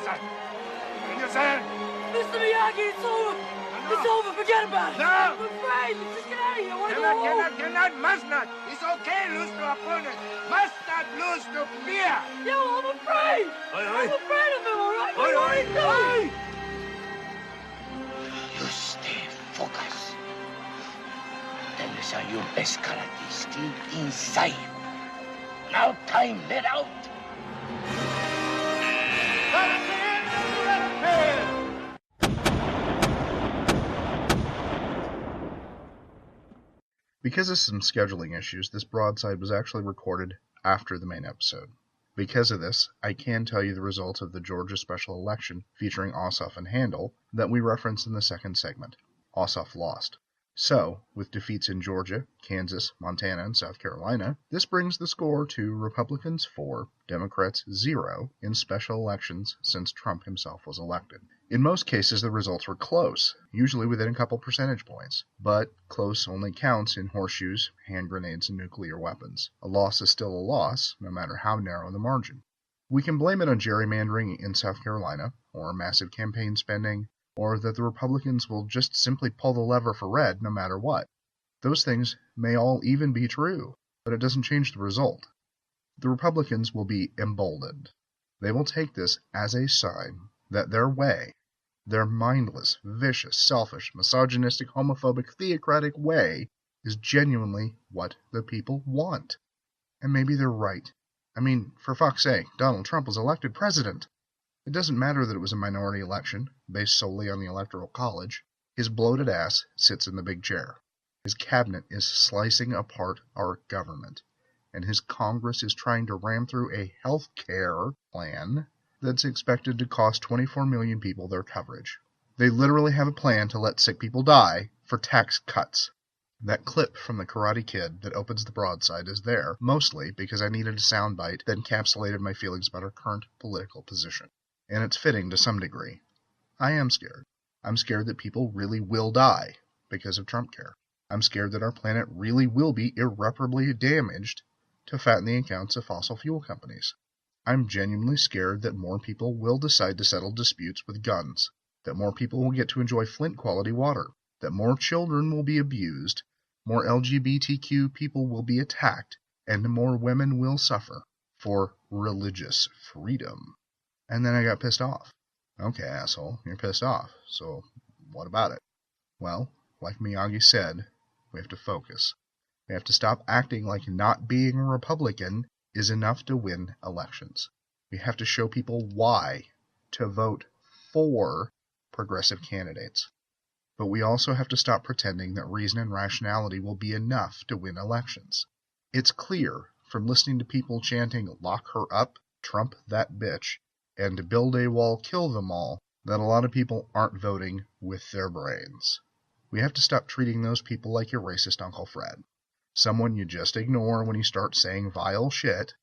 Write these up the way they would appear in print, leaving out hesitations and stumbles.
Broadside. Can you say it? Mr. Miyagi, it's over. No. It's over. Forget about it. No. I'm afraid. Let's just get out of here. I want to go home. Cannot, must not. It's okay lose to opponent. Must not lose to fear. Yo, I'm afraid. I'm afraid of him, all right? What do you want to do? You stay focused. Tell us how your best karate is still inside. Now time, let out. Because of some scheduling issues, this broadside was actually recorded after the main episode. Because of this, I can tell you the results of the Georgia special election featuring Ossoff and Handel that we referenced in the second segment. Ossoff lost. So, with defeats in Georgia, Kansas, Montana, and South Carolina, this brings the score to Republicans 4, Democrats 0 in special elections since Trump himself was elected. In most cases, the results were close, usually within a couple percentage points, but close only counts in horseshoes, hand grenades, and nuclear weapons. A loss is still a loss, no matter how narrow the margin. We can blame it on gerrymandering in South Carolina, or massive campaign spending, or that the Republicans will just simply pull the lever for red no matter what. Those things may all even be true, but it doesn't change the result. The Republicans will be emboldened. They will take this as a sign that their way, their mindless, vicious, selfish, misogynistic, homophobic, theocratic way, is genuinely what the people want. And maybe they're right. I mean, for fuck's sake, Donald Trump was elected president. It doesn't matter that it was a minority election, based solely on the Electoral College. His bloated ass sits in the big chair. His cabinet is slicing apart our government. And his Congress is trying to ram through a health care plan that's expected to cost 24 million people their coverage. They literally have a plan to let sick people die for tax cuts. That clip from the Karate Kid that opens the broadside is there, mostly because I needed a soundbite that encapsulated my feelings about our current political position. And it's fitting to some degree. I am scared. I'm scared that people really will die because of Trump care. I'm scared that our planet really will be irreparably damaged to fatten the accounts of fossil fuel companies. I'm genuinely scared that more people will decide to settle disputes with guns, that more people will get to enjoy Flint-quality water, that more children will be abused, more LGBTQ people will be attacked, and more women will suffer for religious freedom. And then I got pissed off. Okay, asshole, you're pissed off, so what about it? Well, like Miyagi said, we have to focus. We have to stop acting like not being a Republican is enough to win elections. We have to show people why to vote for progressive candidates. But we also have to stop pretending that reason and rationality will be enough to win elections. It's clear from listening to people chanting, "Lock her up, Trump that bitch," and "Build a wall, kill them all," that a lot of people aren't voting with their brains. We have to stop treating those people like your racist Uncle Fred. Someone you just ignore when he starts saying vile shit,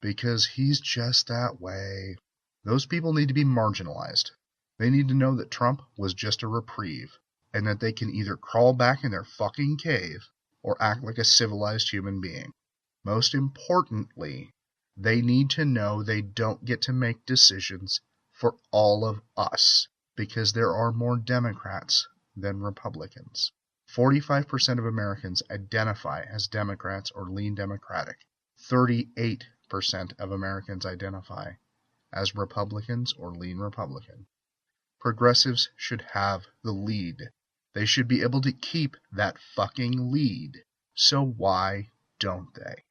because he's just that way. Those people need to be marginalized. They need to know that Trump was just a reprieve, and that they can either crawl back in their fucking cave or act like a civilized human being. Most importantly, they need to know they don't get to make decisions for all of us, because there are more Democrats than Republicans. 45% of Americans identify as Democrats or lean Democratic. 38% of Americans identify as Republicans or lean Republican. Progressives should have the lead. They should be able to keep that fucking lead. So why don't they?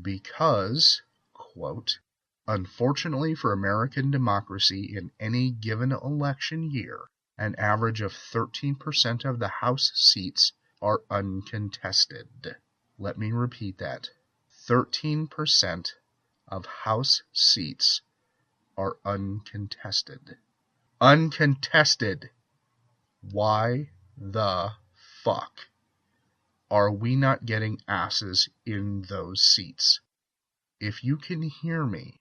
Because, quote, "Unfortunately for American democracy, in any given election year, an average of 13% of the House seats are uncontested." Let me repeat that. 13% of House seats are uncontested. Uncontested! Why the fuck are we not getting asses in those seats? If you can hear me,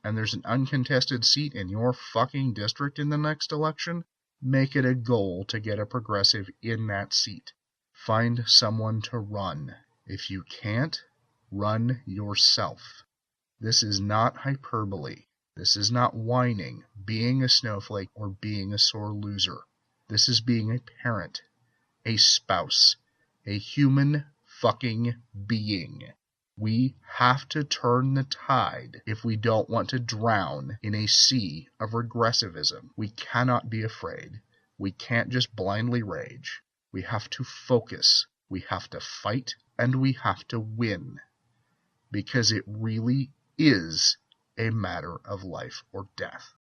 and there's an uncontested seat in your fucking district in the next election, make it a goal to get a progressive in that seat. Find someone to run. If you can't, run yourself. This is not hyperbole. This is not whining. being a snowflake or being a sore loser. This is being a parent, a spouse, a human fucking being. We have to turn the tide if we don't want to drown in a sea of regressivism. We cannot be afraid. We can't just blindly rage. We have to focus. We have to fight, and we have to win. Because it really is a matter of life or death.